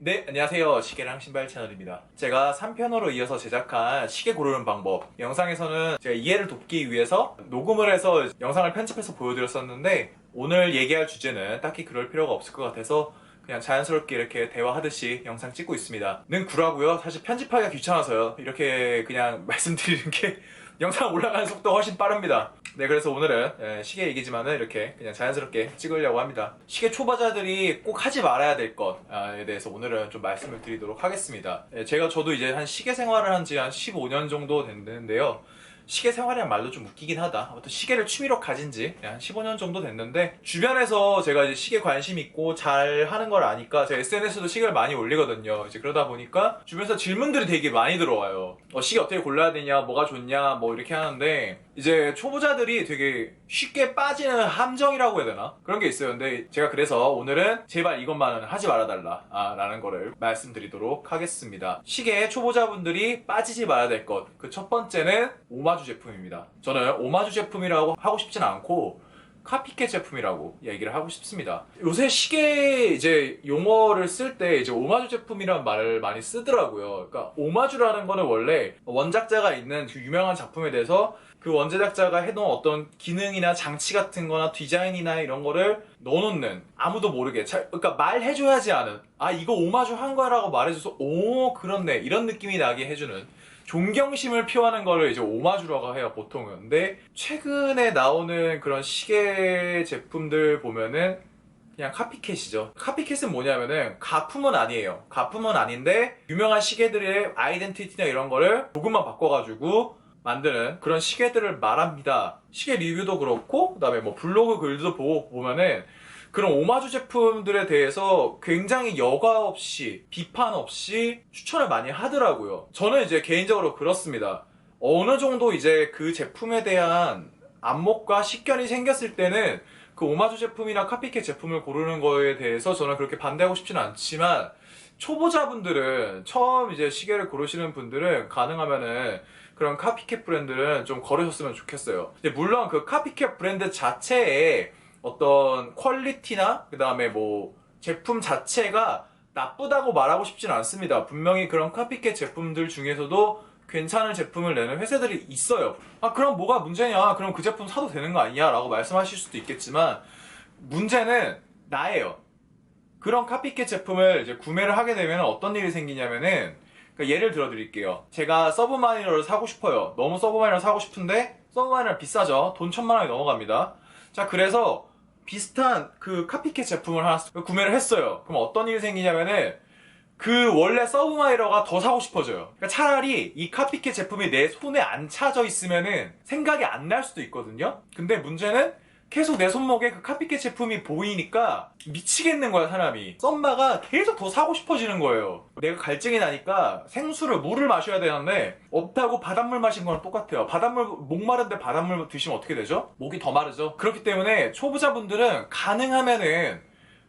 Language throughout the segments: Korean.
네, 안녕하세요. 시계랑 신발 채널입니다. 제가 3편으로 이어서 제작한 시계 고르는 방법 영상에서는 제가 이해를 돕기 위해서 녹음을 해서 영상을 편집해서 보여드렸었는데, 오늘 얘기할 주제는 딱히 그럴 필요가 없을 것 같아서 그냥 자연스럽게 이렇게 대화하듯이 영상 찍고 있습니다. 는 구라고요. 사실 편집하기가 귀찮아서요. 이렇게 그냥 말씀드리는 게 영상 올라가는 속도가 훨씬 빠릅니다. 네, 그래서 오늘은 시계 얘기지만은 이렇게 그냥 자연스럽게 찍으려고 합니다. 시계 초보자들이 꼭 하지 말아야 될 것에 대해서 오늘은 좀 말씀을 드리도록 하겠습니다. 저도 이제 한 시계 생활을 한 지 한 15년 정도 됐는데요. 시계 생활이란 말도 좀 웃기긴 하다. 아무튼 시계를 취미로 가진 지 한 15년 정도 됐는데, 주변에서 제가 이제 시계 관심 있고 잘 하는 걸 아니까 제가 SNS도 시계를 많이 올리거든요. 이제 그러다 보니까 주변에서 질문들이 되게 많이 들어와요. 시계 어떻게 골라야 되냐, 뭐가 좋냐, 뭐 이렇게 하는데, 이제 초보자들이 되게 쉽게 빠지는 함정이라고 해야 되나? 그런 게 있어요. 근데 제가 그래서 오늘은 제발 이것만은 하지 말아달라 라는 거를 말씀드리도록 하겠습니다. 시계 초보자분들이 빠지지 말아야 될 것, 그 첫 번째는 오마주 제품입니다. 저는 오마주 제품이라고 하고 싶진 않고 카피캣 제품이라고 얘기를 하고 싶습니다. 요새 시계 이제 용어를 쓸 때 이제 오마주 제품이라는 말을 많이 쓰더라고요. 그러니까 오마주라는 거는 원래 원작자가 있는 그 유명한 작품에 대해서 그 원제작자가 해놓은 어떤 기능이나 장치 같은 거나 디자인이나 이런 거를 넣어놓는, 아무도 모르게, 그러니까 말해줘야지 아는, 아 이거 오마주 한 거야 라고 말해줘서 오 그렇네 이런 느낌이 나게 해주는, 존경심을 표하는 거를 이제 오마주라고 해요 보통은. 근데 최근에 나오는 그런 시계 제품들 보면은 그냥 카피캣이죠. 카피캣은 뭐냐면은 가품은 아니에요. 가품은 아닌데 유명한 시계들의 아이덴티티나 이런 거를 조금만 바꿔가지고 만드는 그런 시계들을 말합니다. 시계 리뷰도 그렇고 그다음에 뭐 블로그 글도 보면은 그런 오마주 제품들에 대해서 굉장히 여과 없이 비판 없이 추천을 많이 하더라고요. 저는 이제 개인적으로 그렇습니다. 어느 정도 이제 그 제품에 대한 안목과 식견이 생겼을 때는 그 오마주 제품이나 카피캣 제품을 고르는 거에 대해서 저는 그렇게 반대하고 싶지는 않지만, 초보자분들은, 처음 이제 시계를 고르시는 분들은 가능하면은 그런 카피캣 브랜드는 좀 거르셨으면 좋겠어요. 근데 물론 그 카피캣 브랜드 자체에 어떤 퀄리티나 그 다음에 뭐 제품 자체가 나쁘다고 말하고 싶진 않습니다. 분명히 그런 카피캣 제품들 중에서도 괜찮은 제품을 내는 회사들이 있어요. 아 그럼 뭐가 문제냐, 그럼 그 제품 사도 되는 거 아니야 라고 말씀하실 수도 있겠지만, 문제는 나예요. 그런 카피캣 제품을 이제 구매를 하게 되면 어떤 일이 생기냐면은, 그러니까 예를 들어 드릴게요. 제가 서브마이너를 사고 싶어요. 너무 서브마이너 사고 싶은데 서브마이너 비싸죠. 돈 1,000만 원이 넘어갑니다. 자, 그래서 비슷한 그 카피캣 제품을 하나 구매를 했어요. 그럼 어떤 일이 생기냐면은 그 원래 서브마이너가 더 사고 싶어져요. 그러니까 차라리 이 카피캣 제품이 내 손에 안 차져 있으면은 생각이 안 날 수도 있거든요. 근데 문제는 계속 내 손목에 그 카피캣 제품이 보이니까 미치겠는 거야 사람이. 썸마가 계속 더 사고 싶어지는 거예요. 내가 갈증이 나니까 물을 마셔야 되는데 없다고 바닷물 마신 거랑 똑같아요. 목 마른데 바닷물 드시면 어떻게 되죠? 목이 더 마르죠. 그렇기 때문에 초보자분들은 가능하면은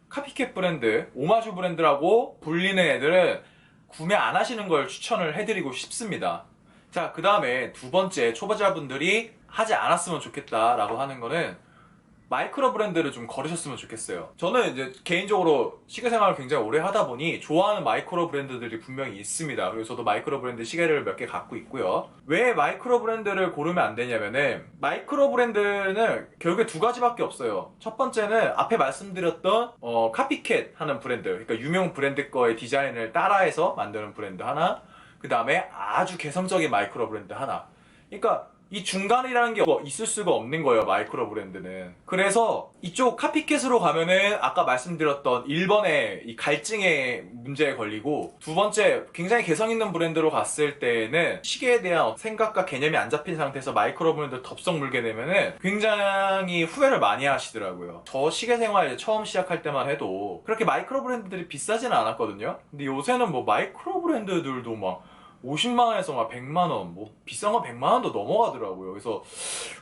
카피캣 브랜드, 오마주 브랜드라고 불리는 애들은 구매 안 하시는 걸 추천을 해드리고 싶습니다. 자, 그 다음에 두 번째, 초보자분들이 하지 않았으면 좋겠다라고 하는 거는 마이크로 브랜드를 좀 거르셨으면 좋겠어요. 저는 이제 개인적으로 시계 생활을 굉장히 오래 하다 보니 좋아하는 마이크로 브랜드들이 분명히 있습니다. 그래서 저도 마이크로 브랜드 시계를 몇 개 갖고 있고요. 왜 마이크로 브랜드를 고르면 안 되냐면은, 마이크로 브랜드는 결국에 두 가지밖에 없어요. 첫 번째는 앞에 말씀드렸던 카피캣 하는 브랜드, 그러니까 유명 브랜드 거의 디자인을 따라해서 만드는 브랜드 하나, 그 다음에 아주 개성적인 마이크로 브랜드 하나. 그러니까 이 중간이라는 게 있을 수가 없는 거예요, 마이크로 브랜드는. 그래서 이쪽 카피캣으로 가면은 아까 말씀드렸던 1번의 이 갈증의 문제에 걸리고, 두 번째 굉장히 개성 있는 브랜드로 갔을 때는 시계에 대한 생각과 개념이 안 잡힌 상태에서 마이크로 브랜드를 덥석 물게 되면은 굉장히 후회를 많이 하시더라고요. 저 시계 생활 처음 시작할 때만 해도 그렇게 마이크로 브랜드들이 비싸지는 않았거든요. 근데 요새는 뭐 마이크로 브랜드들도 막 50만원에서 막 100만원, 뭐 비싼 건 100만원도 넘어가더라고요. 그래서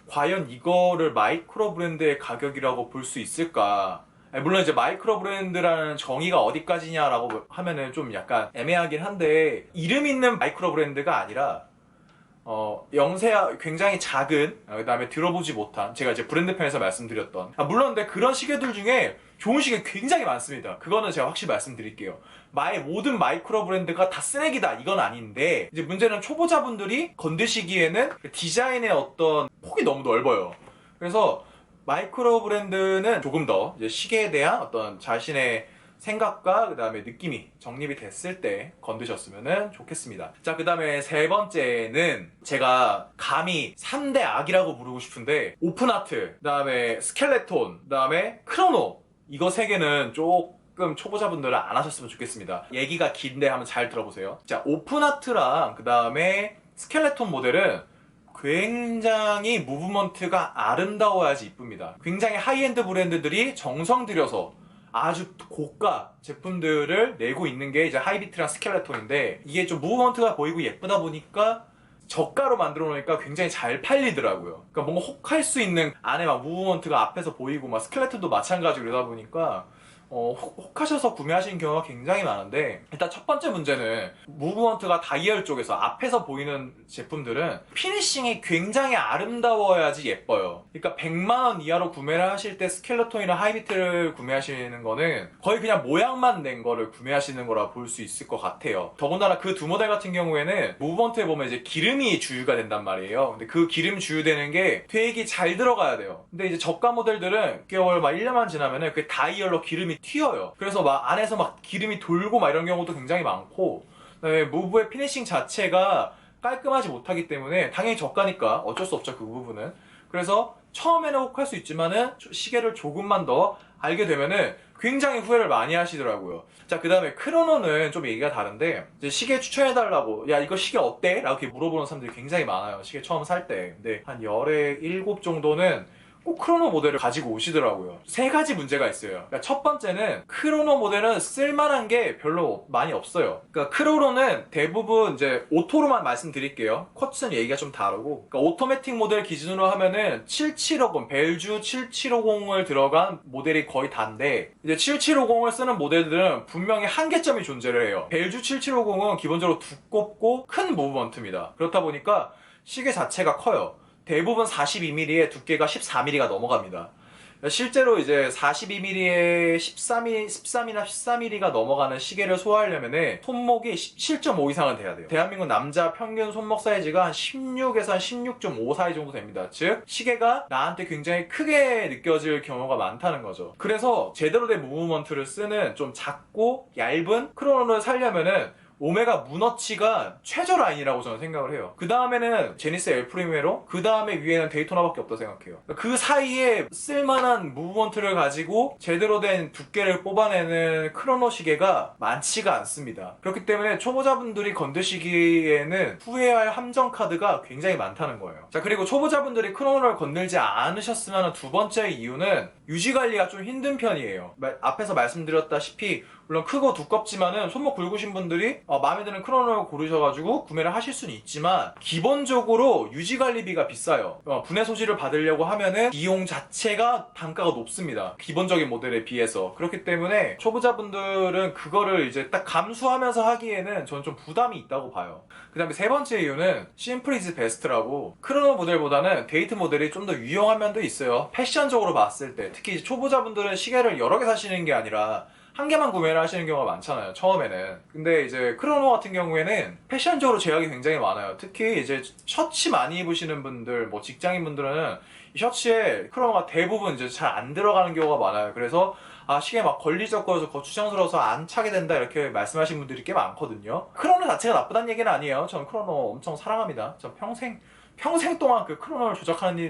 과연 이거를 마이크로 브랜드의 가격이라고 볼 수 있을까? 물론 이제 마이크로 브랜드라는 정의가 어디까지냐라고 하면은 좀 약간 애매하긴 한데, 이름 있는 마이크로 브랜드가 아니라 영세야 굉장히 작은, 그다음에 들어보지 못한, 제가 이제 브랜드 편에서 말씀드렸던, 물론 근데 그런 시계들 중에 좋은 시계 굉장히 많습니다. 그거는 제가 확실히 말씀드릴게요. 모든 마이크로 브랜드가 다 쓰레기다 이건 아닌데, 이제 문제는 초보자분들이 건드시기에는 디자인의 어떤 폭이 너무 넓어요. 그래서 마이크로 브랜드는 조금 더 이제 시계에 대한 어떤 자신의 생각과 그 다음에 느낌이 정립이 됐을 때 건드셨으면 좋겠습니다. 자, 그 다음에 세 번째는 제가 감히 3대 악이라고 부르고 싶은데, 오픈하트, 그 다음에 스켈레톤, 그 다음에 크로노, 이거 세 개는 조금 초보자분들은 안 하셨으면 좋겠습니다. 얘기가 긴데 한번 잘 들어보세요. 자, 오픈하트랑 그 다음에 스켈레톤 모델은 굉장히 무브먼트가 아름다워야지 이쁩니다. 굉장히 하이엔드 브랜드들이 정성 들여서 아주 고가 제품들을 내고 있는 게 이제 하이비트랑 스켈레톤인데, 이게 좀 무브먼트가 보이고 예쁘다 보니까 저가로 만들어 놓으니까 굉장히 잘 팔리더라고요. 그러니까 뭔가 혹할 수 있는, 안에 막 무브먼트가 앞에서 보이고 막 스켈레톤도 마찬가지로 그러다 보니까 혹하셔서 구매하시는 경우가 굉장히 많은데, 일단 첫 번째 문제는 무브먼트가 다이얼 쪽에서 앞에서 보이는 제품들은 피니싱이 굉장히 아름다워야지 예뻐요. 그러니까 100만원 이하로 구매를 하실 때 스켈레톤이나 하이비트를 구매하시는 거는 거의 그냥 모양만 낸 거를 구매하시는 거라 볼 수 있을 것 같아요. 더군다나 그 두 모델 같은 경우에는 무브먼트에 보면 이제 기름이 주유가 된단 말이에요. 근데 그 기름 주유되는 게 되게 잘 들어가야 돼요. 근데 이제 저가 모델들은 6개월 막 1년만 지나면은 그 다이얼로 기름이 튀어요. 그래서 막 안에서 막 기름이 돌고 막 이런 경우도 굉장히 많고, 그다음에 무브의 피니싱 자체가 깔끔하지 못하기 때문에 당연히 저가니까 어쩔 수 없죠, 그 부분은. 그래서 처음에는 혹할 수 있지만은 시계를 조금만 더 알게 되면은 굉장히 후회를 많이 하시더라고요. 자, 그 다음에 크로노는 좀 얘기가 다른데, 이제 시계 추천해달라고, 야, 이거 시계 어때? 라고 이렇게 물어보는 사람들이 굉장히 많아요, 시계 처음 살 때. 근데 한 열에 7 정도는 꼭 크로노 모델을 가지고 오시더라고요. 세 가지 문제가 있어요. 그러니까 첫 번째는 크로노 모델은 쓸만한 게 별로 많이 없어요. 그러니까 크로노는 대부분 이제 오토로만 말씀드릴게요. 쿼츠는 얘기가 좀 다르고, 그러니까 오토매틱 모델 기준으로 하면은 7750, 벨주 7750을 들어간 모델이 거의 다인데, 이제 7750을 쓰는 모델들은 분명히 한계점이 존재를 해요. 벨주 7750은 기본적으로 두껍고 큰 무브먼트입니다. 그렇다 보니까 시계 자체가 커요. 대부분 42mm에 두께가 14mm가 넘어갑니다. 실제로 이제 42mm에 13이나 14mm가 넘어가는 시계를 소화하려면 손목이 17.5 이상은 돼야 돼요. 대한민국 남자 평균 손목 사이즈가 한 16에서 한 16.5 사이 정도 됩니다. 즉 시계가 나한테 굉장히 크게 느껴질 경우가 많다는 거죠. 그래서 제대로 된 무브먼트를 쓰는 좀 작고 얇은 크로노를 사려면은 오메가 문어치가 최저 라인이라고 저는 생각을 해요. 그 다음에는 제니스 엘 프리메로, 그 다음에 위에는 데이토나밖에 없다고 생각해요. 그 사이에 쓸만한 무브먼트를 가지고 제대로 된 두께를 뽑아내는 크로노 시계가 많지가 않습니다. 그렇기 때문에 초보자분들이 건드시기에는 후회할 함정 카드가 굉장히 많다는 거예요. 자, 그리고 초보자분들이 크로노를 건들지 않으셨으면 하는 두 번째 이유는 유지관리가 좀 힘든 편이에요. 앞에서 말씀드렸다시피 물론 크고 두껍지만은 손목 굵으신 분들이 마음에 드는 크로노를 고르셔가지고 구매를 하실 수는 있지만, 기본적으로 유지관리비가 비싸요. 분해 소지를 받으려고 하면은 비용 자체가 단가가 높습니다, 기본적인 모델에 비해서. 그렇기 때문에 초보자분들은 그거를 이제 딱 감수하면서 하기에는 저는 좀 부담이 있다고 봐요. 그 다음에 세 번째 이유는 심플 이즈 베스트라고, 크로노 모델보다는 데이트 모델이 좀 더 유용한 면도 있어요. 패션적으로 봤을 때. 특히 초보자분들은 시계를 여러 개 사시는 게 아니라 한 개만 구매를 하시는 경우가 많잖아요, 처음에는. 근데 이제 크로노 같은 경우에는 패션적으로 제약이 굉장히 많아요. 특히 이제 셔츠 많이 입으시는 분들, 뭐 직장인 분들은 이 셔츠에 크로노가 대부분 이제 잘 안 들어가는 경우가 많아요. 그래서 시계 막 걸리적거려서 거추장스러워서 안 차게 된다 이렇게 말씀하시는 분들이 꽤 많거든요. 크로노 자체가 나쁘다는 얘기는 아니에요. 전 크로노 엄청 사랑합니다. 전 평생 동안 그 크로노를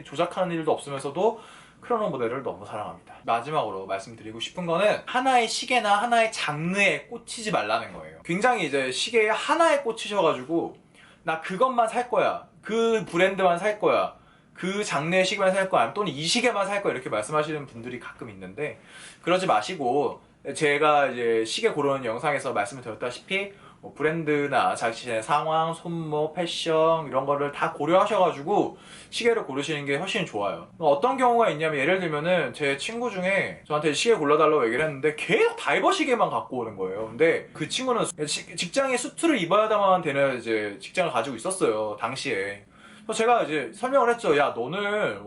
조작하는 일도 없으면서도 크로노 모델을 너무 사랑합니다. 마지막으로 말씀드리고 싶은 거는, 하나의 시계나 하나의 장르에 꽂히지 말라는 거예요. 굉장히 이제 시계에 하나에 꽂히셔가지고 나 그것만 살 거야, 그 브랜드만 살 거야, 그 장르의 시계만 살 거야, 또는 이 시계만 살 거야 이렇게 말씀하시는 분들이 가끔 있는데, 그러지 마시고 제가 이제 시계 고르는 영상에서 말씀을 드렸다시피 뭐 브랜드나 자신의 상황, 손목, 패션 이런 거를 다 고려하셔가지고 시계를 고르시는 게 훨씬 좋아요. 어떤 경우가 있냐면 예를 들면은 제 친구 중에 저한테 시계 골라달라고 얘기를 했는데 계속 다이버 시계만 갖고 오는 거예요. 근데 그 친구는 직장에 수트를 입어야만 되는 이제 직장을 가지고 있었어요, 당시에. 그래서 제가 이제 설명을 했죠. 야, 너는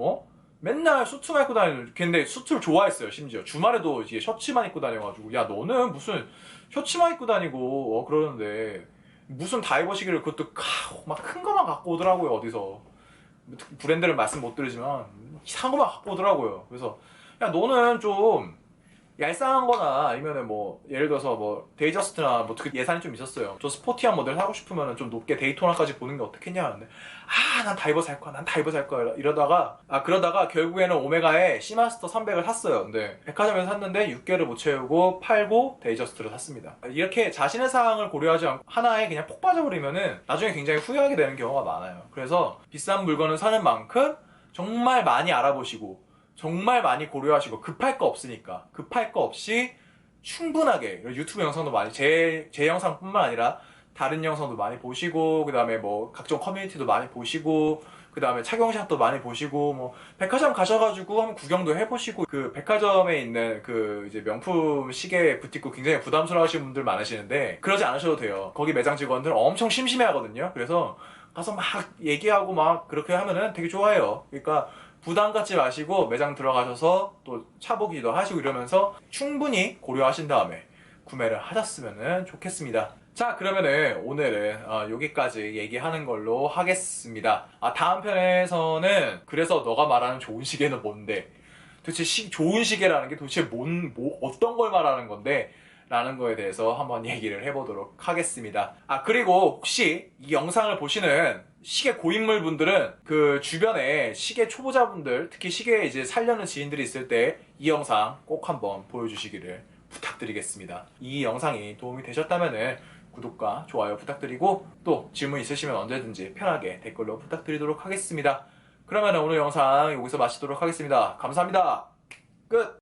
맨날 수트만 입고 다니는, 근데 수트를 좋아했어요. 심지어 주말에도 이제 셔츠만 입고 다녀가지고, 야, 너는 무슨 셔츠만 입고 다니고 그러는데 무슨 다이버 시계를, 그것도 막 큰 거만 갖고 오더라고요. 어디서 브랜드를 말씀 못 드리지만 이상한 거만 갖고 오더라고요. 그래서 야, 너는 좀 얄쌍한 거나 아니면은 뭐 예를 들어서 뭐 데이저스트나 뭐 예산이 좀 있었어요. 저 스포티한 모델 사고 싶으면은 좀 높게 데이토나까지 보는 게 어떻겠냐 하는데, 난 다이버 살 거야, 난 다이버 살 거야 이러다가 그러다가 결국에는 오메가의 시마스터 300을 샀어요. 근데 백화점에서 샀는데 6개를 못 채우고 팔고 데이저스트를 샀습니다. 이렇게 자신의 상황을 고려하지 않고 하나에 그냥 폭 빠져버리면은 나중에 굉장히 후회하게 되는 경우가 많아요. 그래서 비싼 물건을 사는 만큼 정말 많이 알아보시고 정말 많이 고려하시고, 급할 거 없으니까 급할 거 없이 충분하게 유튜브 영상도 많이, 제 영상뿐만 아니라 다른 영상도 많이 보시고, 그 다음에 뭐 각종 커뮤니티도 많이 보시고, 그 다음에 착용샷도 많이 보시고, 뭐 백화점 가셔가지고 한번 구경도 해보시고. 그 백화점에 있는 그 이제 명품 시계 부티크 굉장히 부담스러워하시는 분들 많으시는데 그러지 않으셔도 돼요. 거기 매장 직원들 엄청 심심해하거든요. 그래서 가서 막 얘기하고 막 그렇게 하면은 되게 좋아해요. 그러니까 부담 갖지 마시고 매장 들어가셔서 또 차보기도 하시고 이러면서 충분히 고려하신 다음에 구매를 하셨으면 좋겠습니다. 자, 그러면은 오늘은 여기까지 얘기하는 걸로 하겠습니다. 다음 편에서는 그래서 너가 말하는 좋은 시계는 뭔데, 도대체 좋은 시계라는 게 도대체 어떤 걸 말하는 건데 라는 거에 대해서 한번 얘기를 해보도록 하겠습니다. 그리고 혹시 이 영상을 보시는 시계 고인물 분들은 그 주변에 시계 초보자분들, 특히 시계 이제 살려는 지인들이 있을 때 이 영상 꼭 한번 보여주시기를 부탁드리겠습니다. 이 영상이 도움이 되셨다면 구독과 좋아요 부탁드리고, 또 질문 있으시면 언제든지 편하게 댓글로 부탁드리도록 하겠습니다. 그러면 오늘 영상 여기서 마치도록 하겠습니다. 감사합니다. 끝!